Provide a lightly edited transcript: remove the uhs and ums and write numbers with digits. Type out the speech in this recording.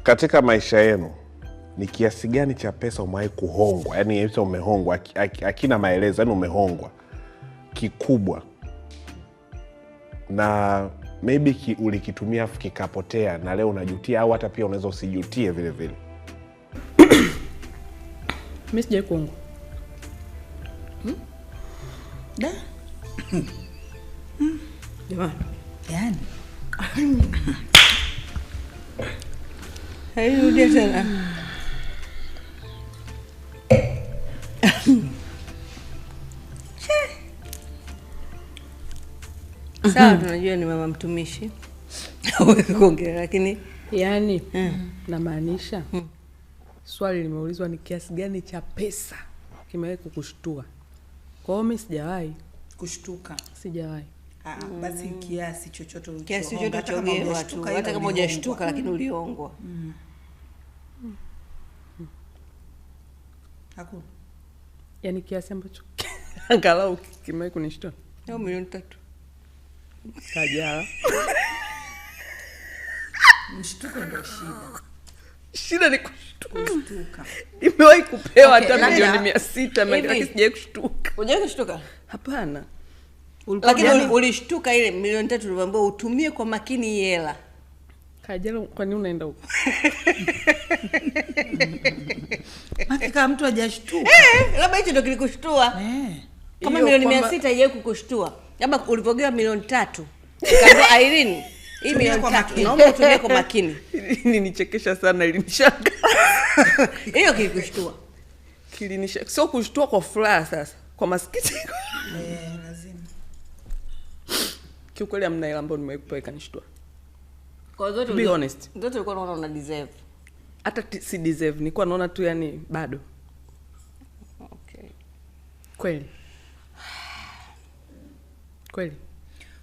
Katika maisha yenu ni kiasi gani cha pesa umewahi kuhongwa? Yaani hicho umehongwa akina maelezo, yaani umehongwa kikubwa na maybe ulikitumia afu kikapotea na leo unajutia, au hata pia unaweza usijutie vile vile? Mimi sijawahi kuhongwa. Da. Jamani. Yaani. Rudia tena. Sawa, tunajua ni mama mtumishi. Hawezi kuongea lakini yani namaanisha swali limeulizwa ni kiasi gani cha pesa kimewahi kukushtua. Kwa hiyo mimi sijawahi kushtuka. Sijawahi. Basi kiasi chochote ulichohongwa. kiasi chochote chogewa tu, hata kama hujashtuka lakini uliongwa. Hakuna. Yaani kiasi ambacho angalau kimewahi kunishtua. Au milioni 3. Kajala. Mshtuko ndio shida. Shida ni kushtuka. Nimewahi kupewa hata milioni 600 lakini sijawahi kushtuka. Hujawahi kushtuka? Hapana. Lakini ulishtuka ile milioni 3 uliambiwa utumie kwa makini hela. Kajala, kwa nini unaenda huko? Kama mtu hajashtuka. Labda hicho ndio kilikushtua. Kama milioni 600 haijawahi kukushtua. Labda ulipogewa milioni 3. Kaambia Irene, hii milioni 3 naomba utumie kwa makini. Nichekesha sana, ilinishangaza. Hiyo kilikushtua. Kilinishangaza. Sio kushtua kwa furaha sasa, kwa masikitiko. Lazima. Kiukweli amna ile ambayo nimewahi kanishtua. Kwa zote be honest. Zote ulikuwa unaona una deserve. Hata si deserve, nilikuwa naona tu yani bado. Okay. Kweli. Kweli.